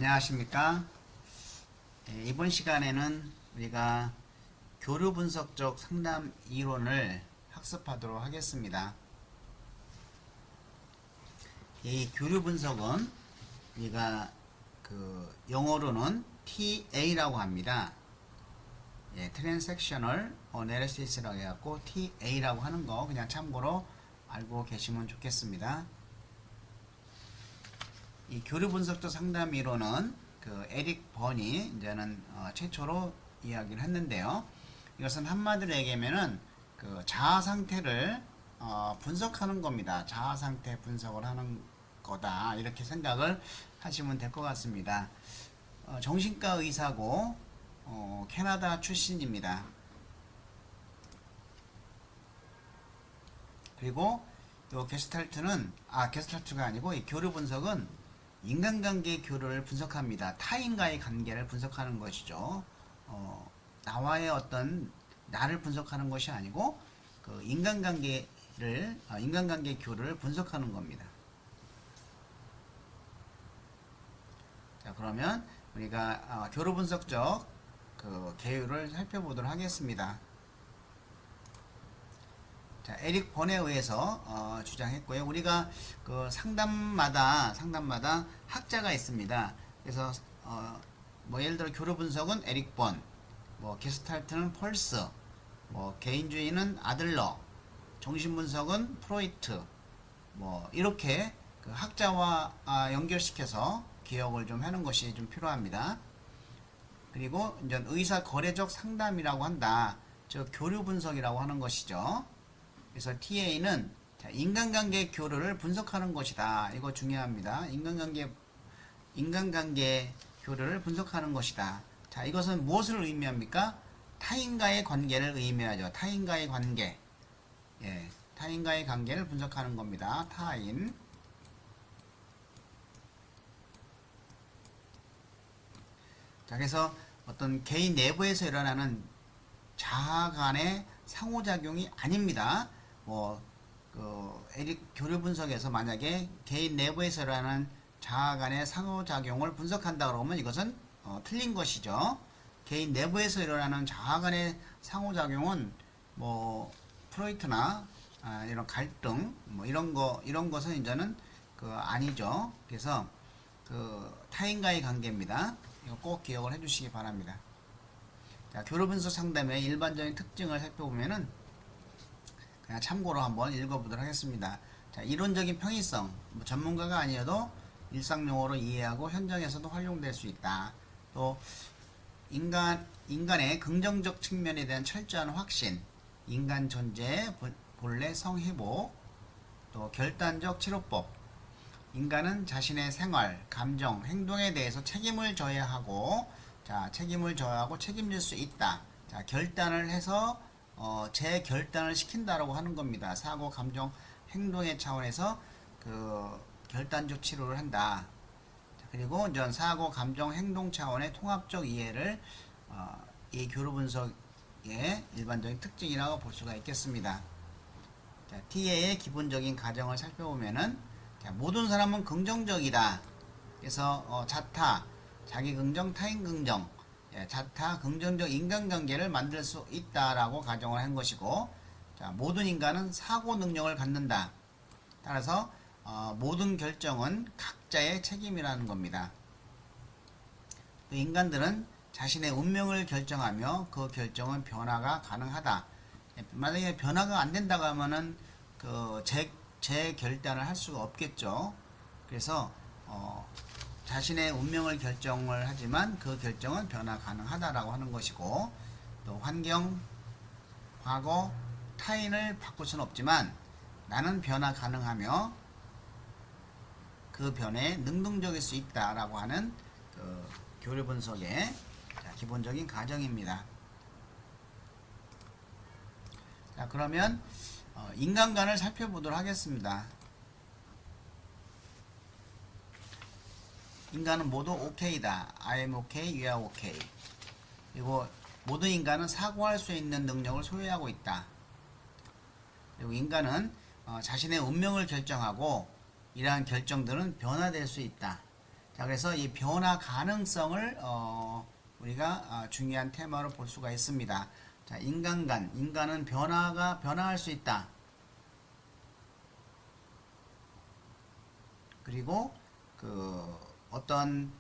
안녕하십니까. 이번 시간에는 우리가 교류 분석적 상담 이론을 학습하도록 하겠습니다. 이 교류 분석은 우리가 영어로는 TA라고 합니다. Transactional Analysis라고 해갖고 TA라고 하는 거 그냥 참고로 알고 계시면 좋겠습니다. 이 교류 분석적 상담 이론은 에릭 번이 이제는 최초로 이야기를 했는데요. 이것은 한마디로 얘기하면은 자아 상태를 분석하는 겁니다. 자아 상태 분석을 하는 거다, 이렇게 생각을 하시면 될 것 같습니다. 정신과 의사고 캐나다 출신입니다. 그리고 요 게스탈트가 아니고 이 교류 분석은 인간관계 교류를 분석합니다. 타인과의 관계를 분석하는 것이죠. 나와의 어떤 나를 분석하는 것이 아니고 인간관계 교류를 분석하는 겁니다. 자, 그러면 우리가 교류 분석적 계율을 살펴보도록 하겠습니다. 자, 에릭 번에 의해서 주장했고요. 우리가 상담마다 학자가 있습니다. 그래서 예를 들어 교류 분석은 에릭 번, 게스탈트는 펄스, 개인주의는 아들러, 정신 분석은 프로이트, 이렇게 학자와 연결시켜서 기억을 좀 하는 것이 좀 필요합니다. 그리고 이제 의사 거래적 상담이라고 한다. 즉 교류 분석이라고 하는 것이죠. 그래서 TA는 인간관계 교류를 분석하는 것이다. 이거 중요합니다. 인간관계 교류를 분석하는 것이다. 자, 이것은 무엇을 의미합니까? 타인과의 관계를 의미하죠. 타인과의 관계. 타인과의 관계를 분석하는 겁니다. 타인. 자, 그래서 어떤 개인 내부에서 일어나는 자아 간의 상호작용이 아닙니다. 에릭 교류 분석에서 만약에 개인 내부에서 일어나는 자아 간의 상호작용을 분석한다 그러면 이것은 틀린 것이죠. 개인 내부에서 일어나는 자아 간의 상호작용은 프로이트나 이런 갈등 이런 것은 이제는 아니죠. 그래서 타인과의 관계입니다. 이거 꼭 기억을 해주시기 바랍니다. 자, 교류 분석 상담의 일반적인 특징을 살펴보면은 그냥 참고로 한번 읽어보도록 하겠습니다. 자, 이론적인 평이성, 전문가가 아니어도 일상용어로 이해하고 현장에서도 활용될 수 있다. 또 인간의 긍정적 측면에 대한 철저한 확신, 인간 존재의 본래 성회복, 또 결단적 치료법. 인간은 자신의 생활, 감정, 행동에 대해서 책임을 져야 하고, 책임을 져야 하고 책임질 수 있다. 자, 결단을 해서 재결단을 시킨다라고 하는 겁니다. 사고, 감정, 행동의 차원에서 결단적 치료를 한다. 자, 그리고 이제 사고, 감정, 행동 차원의 통합적 이해를 이 교류 분석의 일반적인 특징이라고 볼 수가 있겠습니다. 자, TA의 기본적인 가정을 살펴보면은, 자, 모든 사람은 긍정적이다. 그래서 자타, 자기 긍정, 타인 긍정, 자타, 긍정적 인간관계를 만들 수 있다라고 가정을 한 것이고, 자, 모든 인간은 사고 능력을 갖는다. 따라서 모든 결정은 각자의 책임이라는 겁니다. 또 인간들은 자신의 운명을 결정하며 그 결정은 변화가 가능하다. 만약에 변화가 안 된다고 하면은 재결단을 할 수가 없겠죠. 그래서 자신의 운명을 결정을 하지만 그 결정은 변화 가능하다라고 하는 것이고, 또 환경, 과거, 타인을 바꿀 수는 없지만 나는 변화 가능하며 그 변화에 능동적일 수 있다라고 하는 교류 분석의 기본적인 가정입니다. 자, 그러면 인간관을 살펴보도록 하겠습니다. 인간은 모두 OK다. I am okay, you are okay. 그리고 모든 인간은 사고할 수 있는 능력을 소유하고 있다. 그리고 인간은 자신의 운명을 결정하고 이러한 결정들은 변화될 수 있다. 자, 그래서 이 변화 가능성을 우리가 중요한 테마로 볼 수가 있습니다. 자, 인간은 변화할 수 있다. 그리고 그 어떤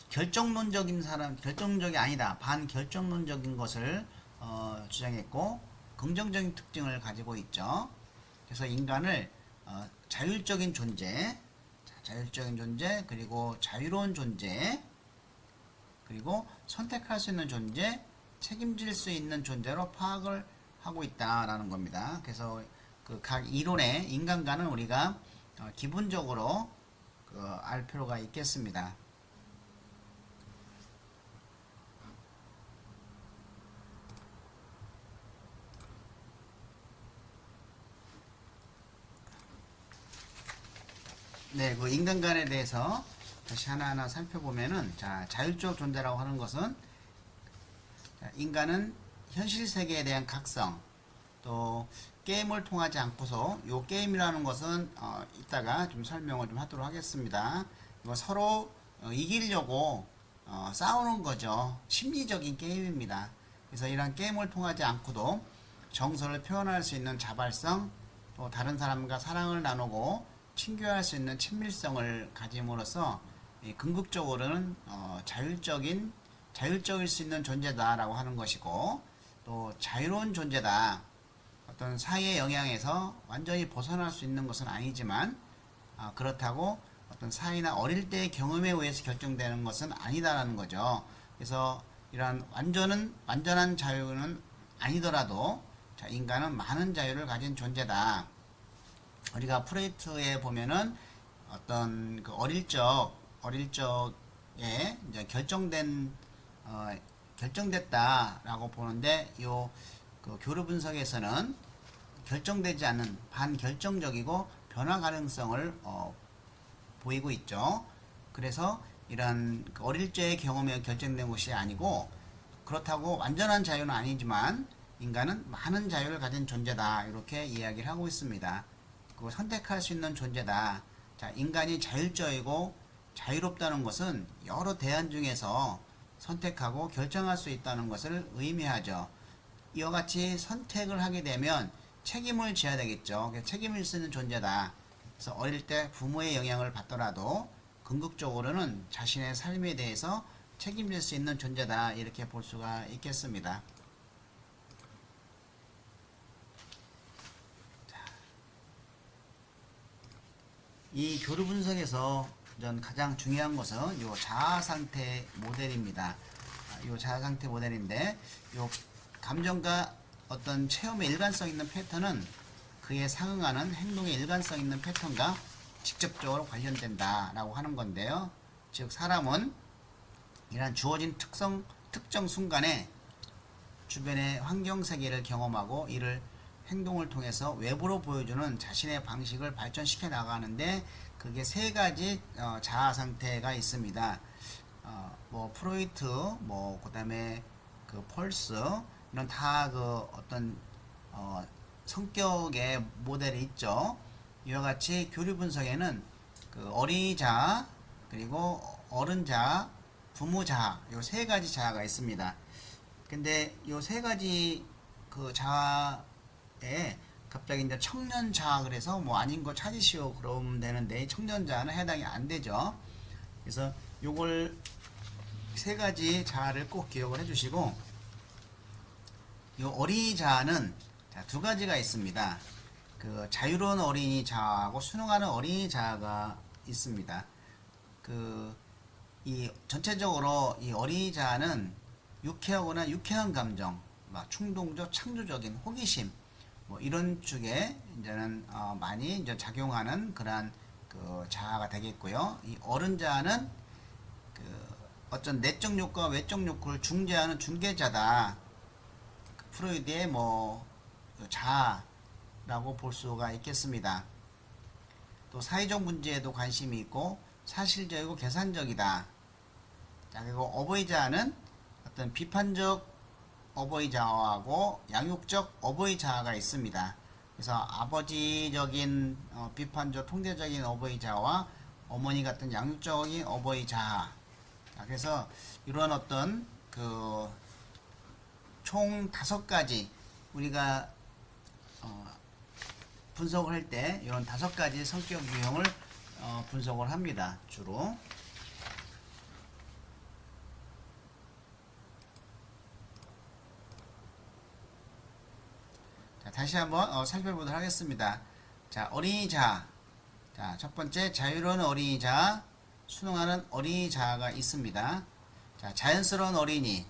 결정적이 아니다. 반결정론적인 것을 주장했고 긍정적인 특징을 가지고 있죠. 그래서 인간을 자율적인 존재, 그리고 자유로운 존재, 그리고 선택할 수 있는 존재, 책임질 수 있는 존재로 파악을 하고 있다라는 겁니다. 그래서 그 각 이론의 인간관은 우리가 기본적으로 알 필요가 있겠습니다. 네, 그 인간관에 대해서 다시 하나하나 살펴보면은, 자, 자율적 존재라고 하는 것은, 자, 인간은 현실 세계에 대한 각성, 또 게임을 통하지 않고서, 요 게임이라는 것은 이따가 좀 설명을 좀 하도록 하겠습니다. 이거 서로 이기려고 싸우는 거죠. 심리적인 게임입니다. 그래서 이런 게임을 통하지 않고도 정서를 표현할 수 있는 자발성, 또 다른 사람과 사랑을 나누고 친교할 수 있는 친밀성을 가짐으로써 궁극적으로는 자율적일 수 있는 존재다라고 하는 것이고, 또 자유로운 존재다. 어떤 사회의 영향에서 완전히 벗어날 수 있는 것은 아니지만 그렇다고 어떤 사회나 어릴 때의 경험에 의해서 결정되는 것은 아니다라는 거죠. 그래서 이러한 완전한 자유는 아니더라도, 자, 인간은 많은 자유를 가진 존재다. 우리가 프로이트에 보면은 어떤 그 어릴 적에 이제 결정됐다라고 보는데, 그 교류 분석에서는 결정되지 않는 반결정적이고 변화 가능성을 보이고 있죠. 그래서 이런 그 어릴 적의 경험에 결정된 것이 아니고, 그렇다고 완전한 자유는 아니지만 인간은 많은 자유를 가진 존재다, 이렇게 이야기를 하고 있습니다. 그 선택할 수 있는 존재다. 자, 인간이 자율적이고 자유롭다는 것은 여러 대안 중에서 선택하고 결정할 수 있다는 것을 의미하죠. 이와 같이 선택을 하게 되면 책임을 져야 되겠죠. 책임을 쓰는 존재다. 그래서 어릴 때 부모의 영향을 받더라도 궁극적으로는 자신의 삶에 대해서 책임질 수 있는 존재다, 이렇게 볼 수가 있겠습니다. 이 교류 분석에서 가장 중요한 것은 이 자아 상태 모델입니다. 이 자아 상태 모델인데, 이 감정과 어떤 체험의 일관성 있는 패턴은 그에 상응하는 행동의 일관성 있는 패턴과 직접적으로 관련된다라고 하는 건데요. 즉, 사람은 이러한 주어진 특정 순간에 주변의 환경 세계를 경험하고 이를 행동을 통해서 외부로 보여주는 자신의 방식을 발전시켜 나가는데, 그게 세 가지 자아 상태가 있습니다. 뭐 프로이트, 뭐 그다음에 그 펄스, 이런 다 그 어떤 성격의 모델이 있죠. 이와 같이 교류 분석에는 그 어린이 자아, 그리고 어른 자아, 부모 자아, 요 세 가지 자아가 있습니다. 근데 요 세 가지 그 자아에 갑자기 이제 청년 자아 그래서 뭐 아닌 거 찾으시오 그러면 되는데, 청년 자아는 해당이 안 되죠. 그래서 요걸 세 가지 자아를 꼭 기억을 해주시고, 요 어린이 자아는 두 가지가 있습니다. 그 자유로운 어린이 자아하고 순응하는 어린이 자아가 있습니다. 이 전체적으로 이 어린이 자아는 유쾌하거나 유쾌한 감정, 충동적, 창조적인 호기심, 뭐 이런 쪽에 이제는 많이 이제 작용하는 그러한 그 자아가 되겠고요. 이 어른 자아는 그 어떤 내적 욕구와 외적 욕구를 중재하는 중개자다. 프로이드의 뭐 자아라고 볼 수가 있겠습니다. 또 사회적 문제에도 관심이 있고 사실적이고 계산적이다. 자, 그리고 어버이 자아는 어떤 비판적 어버이 자아하고 양육적 어버이 자아가 있습니다. 그래서 아버지적인 비판적 통제적인 어버이 자아와 어머니 같은 양육적인 어버이 자아. 자, 그래서 이런 어떤 그 총 5가지 우리가 분석을 할 때 이런 5가지 성격 유형을 분석을 합니다. 주로. 자, 다시 한번 살펴보도록 하겠습니다. 자, 어린이 자아. 자, 첫 번째 자유로운 어린이 자아, 순응하는 어린이 자아가 있습니다. 자, 자연스러운 어린이.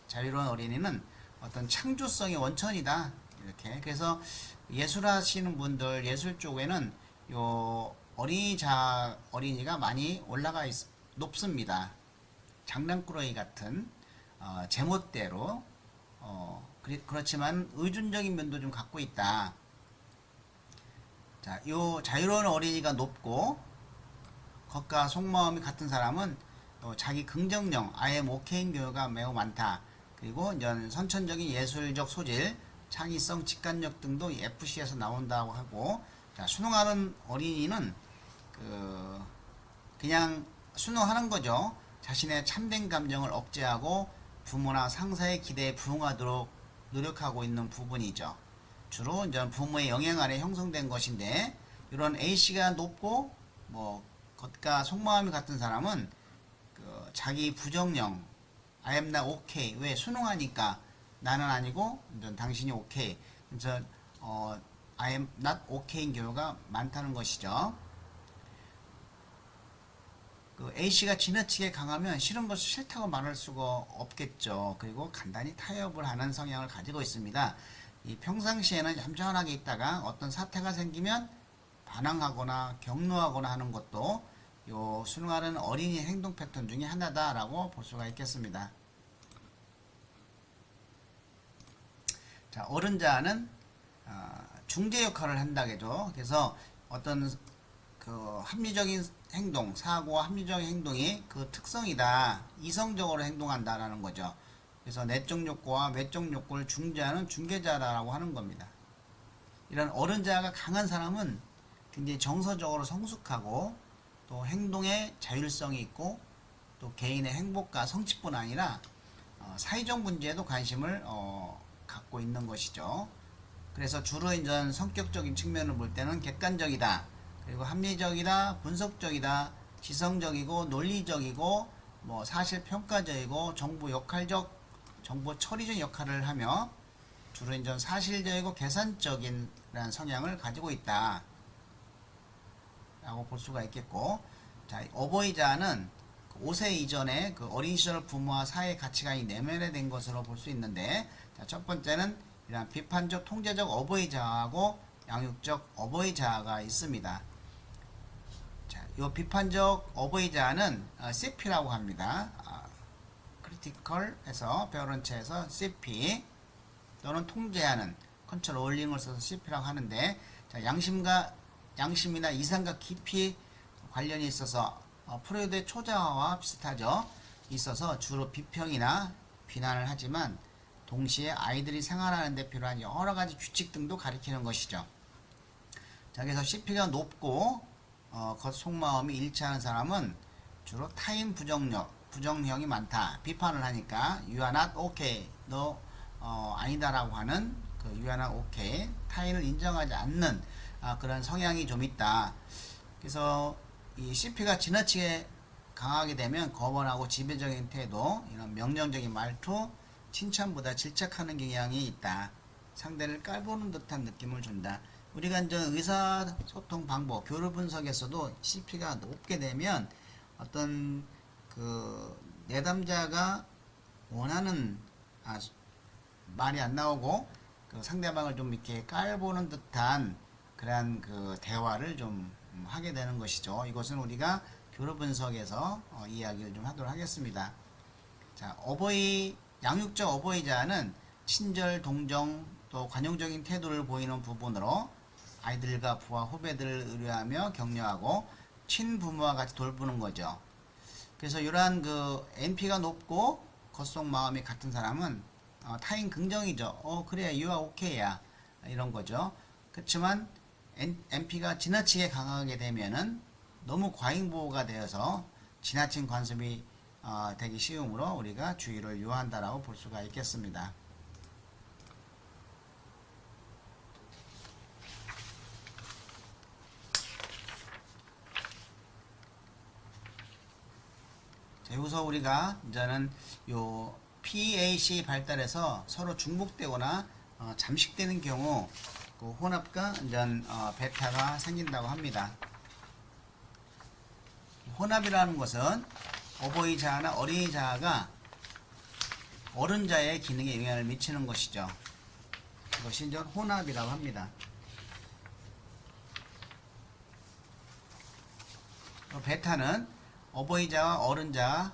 자유로운 어린이는 어떤 창조성의 원천이다. 이렇게. 그래서 예술하시는 분들, 예술 쪽에는 요 어린이가 많이 높습니다. 장난꾸러기 같은 제멋대로 그렇지만 의존적인 면도 좀 갖고 있다. 자, 요 자유로운 어린이가 높고 겉과 속마음이 같은 사람은 자기 긍정력, I am okay인 경우가 매우 많다. 그리고 이제 선천적인 예술적 소질, 창의성, 직관력 등도 FC에서 나온다고 하고, 자, 순응하는 어린이는 그냥 순응하는 거죠. 자신의 참된 감정을 억제하고 부모나 상사의 기대에 부응하도록 노력하고 있는 부분이죠. 주로 이제 부모의 영향 아래 형성된 것인데, 이런 A씨가 높고 겉과 속마음이 같은 사람은 자기 부정령, I am not okay. 왜? 순응하니까 나는 아니고 당신이 okay. 그래서 I am not okay인 경우가 많다는 것이죠. A씨가 지나치게 강하면 싫은 것을 싫다고 말할 수가 없겠죠. 그리고 간단히 타협을 하는 성향을 가지고 있습니다. 이 평상시에는 얌전하게 있다가 어떤 사태가 생기면 반항하거나 격노하거나 하는 것도 요 순응하는 어린이 행동 패턴 중에 하나다라고 볼 수가 있겠습니다. 자, 어른자는 중재 역할을 한다겠죠. 그래서 어떤 합리적인 행동, 사고와 합리적인 행동이 그 특성이다. 이성적으로 행동한다라는 거죠. 그래서 내적 욕구와 외적 욕구를 중재하는 중개자라고 하는 겁니다. 이런 어른자가 강한 사람은 굉장히 정서적으로 성숙하고 또 행동에 자율성이 있고 또 개인의 행복과 성취뿐 아니라 사회적 문제에도 관심을 갖고 있는 것이죠. 그래서 주로 이제 성격적인 측면을 볼 때는 객관적이다. 그리고 합리적이다, 분석적이다, 지성적이고 논리적이고 사실 평가적이고 정보 처리적 역할을 하며 주로 이제 사실적이고 계산적인 성향을 가지고 있다. 라고 볼 수가 있겠고, 자, 어버이자는 5세 이전에 어린 시절 부모와 사회의 가치관이 내면화된 것으로 볼 수 있는데, 자, 첫 번째는 이런 비판적 통제적 어버이자하고 양육적 어버이자가 있습니다. 자, 이 비판적 어버이자는 CP라고 합니다. 크리티컬에서 배우런체에서 CP 또는 통제하는 컨트롤링을 써서 CP라고 하는데, 자, 양심이나 이상과 깊이 관련이 있어서 프로이드의 초자화와 비슷하죠. 있어서 주로 비평이나 비난을 하지만 동시에 아이들이 생활하는 데 필요한 여러 가지 규칙 등도 가리키는 것이죠. 자, 그래서 CP가 높고 겉 속마음이 일치하는 사람은 주로 타인 부정형이 많다. 비판을 하니까 you are not okay. 너 아니다라고 하는 you are not okay. 타인을 인정하지 않는 그런 성향이 좀 있다. 그래서 이 CP가 지나치게 강하게 되면 거만하고 지배적인 태도, 이런 명령적인 말투, 칭찬보다 질책하는 경향이 있다. 상대를 깔보는 듯한 느낌을 준다. 우리가 이제 의사소통 방법, 교류 분석에서도 CP가 높게 되면 어떤 내담자가 원하는 말이 안 나오고 상대방을 좀 이렇게 깔보는 듯한 그러한 대화를 좀 하게 되는 것이죠. 이것은 우리가 교류 분석에서 이야기를 좀 하도록 하겠습니다. 자, 양육적 어버이자는 친절, 동정, 또 관용적인 태도를 보이는 부분으로 아이들과 부하 후배들을 의뢰하며 격려하고 친부모와 같이 돌보는 거죠. 그래서 이러한 NP가 높고 겉속 마음이 같은 사람은 타인 긍정이죠. 그래, you are okay야. 이런 거죠. 그렇지만 NP가 지나치게 강하게 되면은 너무 과잉보호가 되어서 지나친 관습이 되기 쉬우므로 우리가 주의를 요한다라고 볼 수가 있겠습니다. 자, 여기서 우리가 이제는 요 PAC 발달해서 서로 중복되거나 잠식되는 경우 그 혼합과 베타가 생긴다고 합니다. 혼합이라는 것은 어버이 자아나 어린이 자아가 어른 자의 기능에 영향을 미치는 것이죠. 이것이 이제 혼합이라고 합니다. 베타는 어버이 자와 어른 자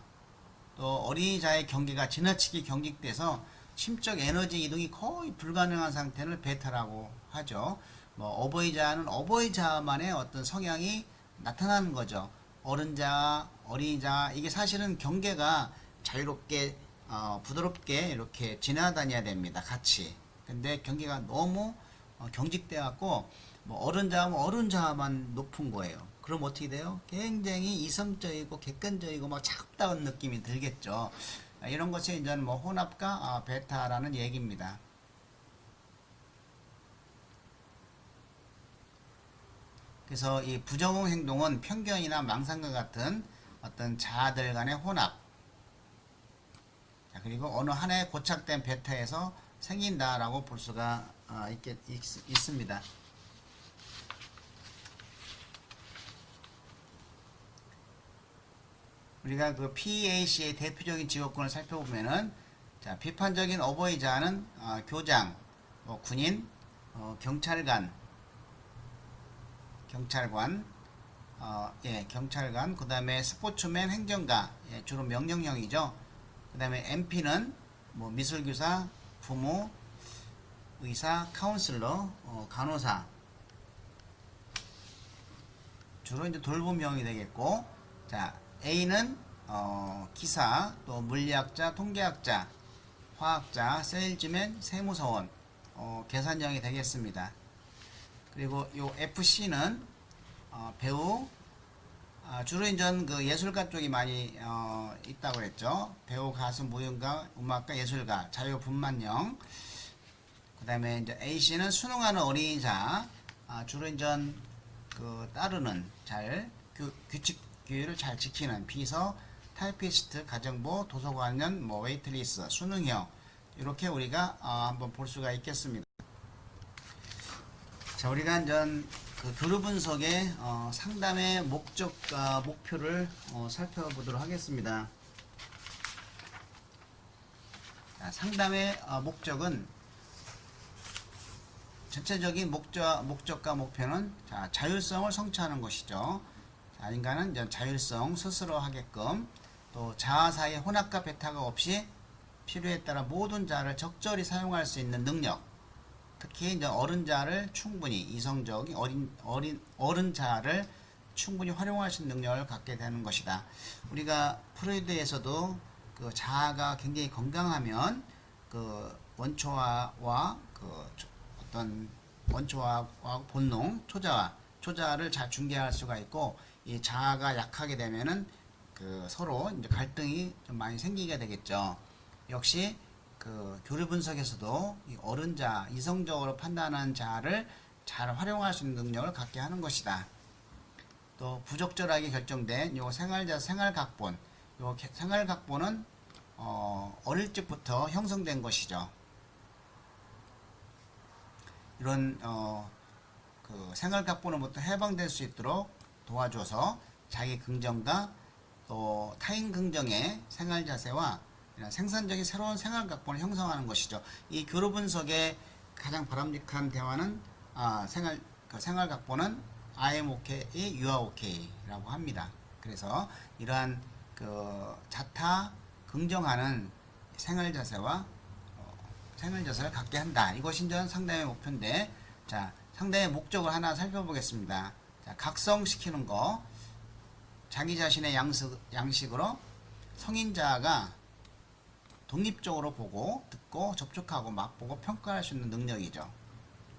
또 어린이 자의 경계가 지나치게 경직돼서 심적 에너지 이동이 거의 불가능한 상태를 베타라고 하죠. 어버이 자는 어버이 자만의 어떤 성향이 나타나는 거죠. 어른 자, 어린이 자, 이게 사실은 경계가 자유롭게 부드럽게 이렇게 지나다녀야 됩니다. 같이. 근데 경계가 너무 경직돼 갖고 어른 자하면 어른 자만 높은 거예요. 그럼 어떻게 돼요? 굉장히 이성적이고 객관적이고 막 차갑다는 느낌이 들겠죠. 이런 것이 이제 혼합과 베타라는 얘기입니다. 그래서 이 부정응 행동은 편견이나 망상과 같은 어떤 자아들 간의 혼합, 그리고 어느 하나의 고착된 베타에서 생긴다라고 볼 수가 있습니다. 우리가 그 PAC의 대표적인 직업군을 살펴보면은, 자, 비판적인 어버이 자는 교장, 군인, 경찰관, 경찰관, 그 다음에 스포츠맨, 행정가, 주로 명령형이죠. 그 다음에 MP는 미술교사, 부모, 의사, 카운슬러, 간호사, 주로 이제 돌봄형이 되겠고, 자, A는 기사, 또 물리학자, 통계학자, 화학자, 세일즈맨, 세무서원, 계산형이 되겠습니다. 그리고 요 FC는 배우, 주로 이제 그 예술가 쪽이 많이 있다고 그랬죠. 배우, 가수, 무용가, 음악가, 예술가, 자유분만형. 그 다음에 이제 AC는 순응하는 어린이자, 주로 이제 그 따르는 규칙 규율을 잘 지키는 비서, 타이피스트, 가정부, 도서관원, 웨이트리스, 수능형, 이렇게 우리가 한번 볼 수가 있겠습니다. 자, 우리가 이제 그 교류 분석의 상담의 목적과 목표를 살펴보도록 하겠습니다. 자, 상담의 목적은 전체적인 목적과 목표는 자율성을 성취하는 것이죠. 인간은 이제 자율성 스스로 하게끔, 또 자아 사이의 혼합과 베타가 없이 필요에 따라 모든 자아를 적절히 사용할 수 있는 능력, 특히 이제 어른 자아를 충분히 이성적인 어른 자아를 충분히 활용할 수 있는 능력을 갖게 되는 것이다. 우리가 프로이드에서도 그 자아가 굉장히 건강하면 그 원초와 그 어떤 원초와 본능, 초자아를 잘 중개할 수가 있고, 이 자아가 약하게 되면은 그 서로 이제 갈등이 좀 많이 생기게 되겠죠. 역시 그 교류 분석에서도 이 어른자, 이성적으로 판단하는 자아를 잘 활용할 수 있는 능력을 갖게 하는 것이다. 또 부적절하게 결정된 요 생활각본, 요 생활각본은 어릴 적부터 형성된 것이죠. 이런 그 생활각본으로부터 해방될 수 있도록 도와줘서 자기 긍정과 또 타인 긍정의 생활 자세와 생산적인 새로운 생활 각본을 형성하는 것이죠. 이 교류 분석의 가장 바람직한 대화는 생활 각본은 I am okay, you are okay라고 합니다. 그래서 이러한 그 자타 긍정하는 생활 자세와 생활 자세를 갖게 한다. 이것이 이제 상담의 목표인데, 자, 상담의 목적을 하나 살펴보겠습니다. 자, 각성시키는 거, 자기 자신의 양식으로 성인자가 독립적으로 보고 듣고 접촉하고 맛보고 평가할 수 있는 능력이죠.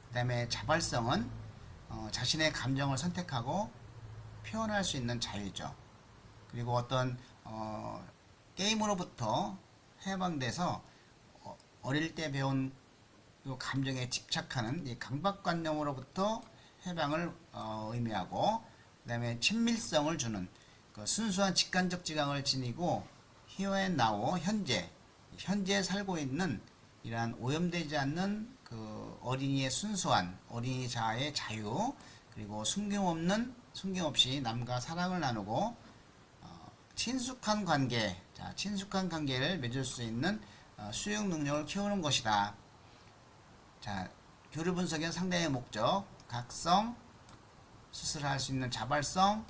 그 다음에 자발성은 자신의 감정을 선택하고 표현할 수 있는 자유죠. 그리고 어떤 게임으로부터 해방돼서 어릴 때 배운 요 감정에 집착하는 이 강박관념으로부터 해방을 의미하고, 그 다음에 친밀성을 주는 그 순수한 직관적 지각을 지니고 here and now 현재 살고 있는 이러한 오염되지 않는 그 어린이의 순수한 어린이 자아의 자유, 그리고 숨김없이 남과 사랑을 나누고 친숙한 관계를 맺을 수 있는 수용 능력을 키우는 것이다. 자, 교류 분석의 상대의 목적, 각성, 스스로 할 수 있는 자발성,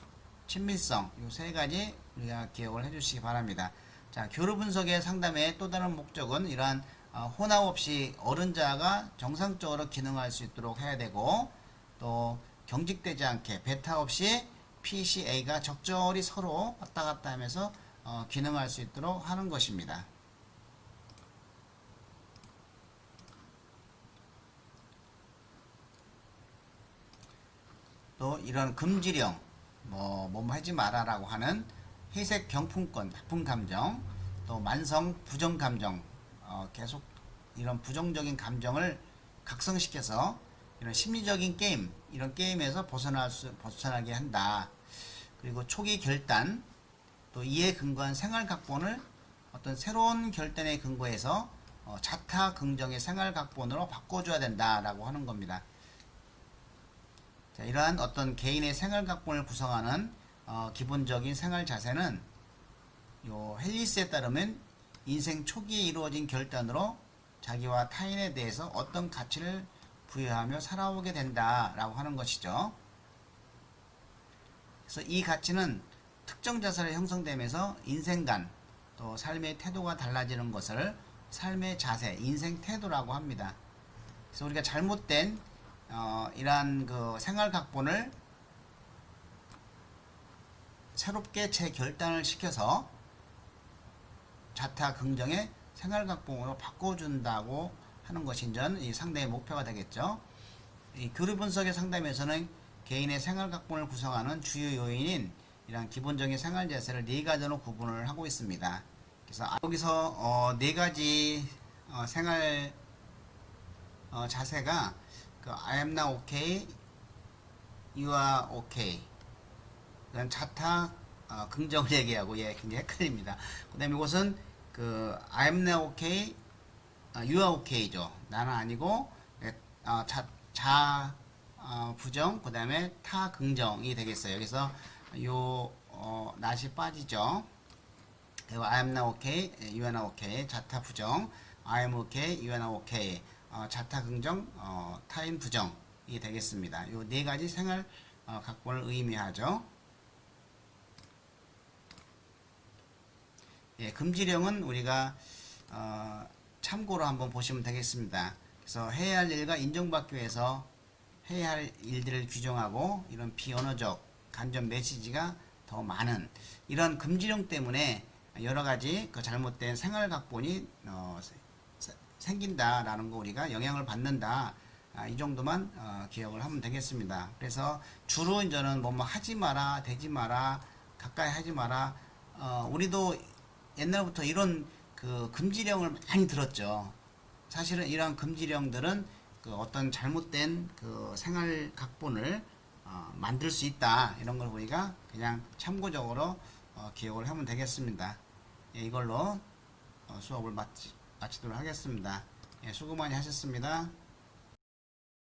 친밀성, 이 세 가지 우리가 기억을 해주시기 바랍니다. 자, 교류 분석의 상담의 또 다른 목적은 이러한 혼합 없이 어른자가 정상적으로 기능할 수 있도록 해야 되고, 또 경직되지 않게 배타 없이 PCA가 적절히 서로 왔다 갔다 하면서 기능할 수 있도록 하는 것입니다. 또 이런 금지령, 뭐 하지 마라라고 하는 회색 경품권, 나쁜 감정, 또 만성 부정 감정, 계속 이런 부정적인 감정을 각성시켜서 이런 심리적인 게임, 이런 게임에서 벗어나게 한다. 그리고 초기 결단, 또 이에 근거한 생활 각본을 어떤 새로운 결단에 근거해서 자타 긍정의 생활 각본으로 바꿔줘야 된다라고 하는 겁니다. 자, 이러한 어떤 개인의 생활 각본을 구성하는 기본적인 생활 자세는 요 헬리스에 따르면 인생 초기에 이루어진 결단으로 자기와 타인에 대해서 어떤 가치를 부여하며 살아오게 된다라고 하는 것이죠. 그래서 이 가치는 특정 자세로 형성되면서 인생관, 또 삶의 태도가 달라지는 것을 삶의 자세, 인생 태도라고 합니다. 그래서 우리가 잘못된 이러한 그 생활 각본을 새롭게 재결단을 시켜서 자타 긍정의 생활 각본으로 바꿔준다고 하는 것이 이 상담의 목표가 되겠죠. 이 교류 분석의 상담에서는 개인의 생활 각본을 구성하는 주요 요인인 이런 기본적인 생활 자세를 네 가지로 구분을 하고 있습니다. 그래서 여기서 네 가지 생활 자세가 그 I am now okay, you are okay, 그다음 자타 긍정을 얘기하고 굉장히 헷갈립니다. 그다음에 이것은 그 I am now okay, you are okay죠. 나는 아니고 자 부정, 그다음에 타 긍정이 되겠어요. 여기서 요 낫이 빠지죠. 그리고 I am now okay, you are now okay, 자타 부정, I am okay, you are now okay, 자타 긍정, 타인 부정이 되겠습니다. 요 네 가지 생활 각본을 의미하죠. 금지령은 우리가 참고로 한번 보시면 되겠습니다. 그래서 해야 할 일과 인정받기 위해서 해야 할 일들을 규정하고 이런 비언어적 간접 메시지가 더 많은 이런 금지령 때문에 여러 가지 그 잘못된 생활 각본이 생긴다라는 거, 우리가 영향을 받는다, 이 정도만 기억을 하면 되겠습니다. 그래서 주로 저는 뭐 하지 마라, 되지 마라, 가까이 하지 마라, 우리도 옛날부터 이런 그 금지령을 많이 들었죠. 사실은 이러한 금지령들은 그 어떤 잘못된 그 생활 각본을 만들 수 있다, 이런 걸 우리가 그냥 참고적으로 기억을 하면 되겠습니다. 이걸로 수업을 마치도록 하겠습니다. 수고 많이 하셨습니다.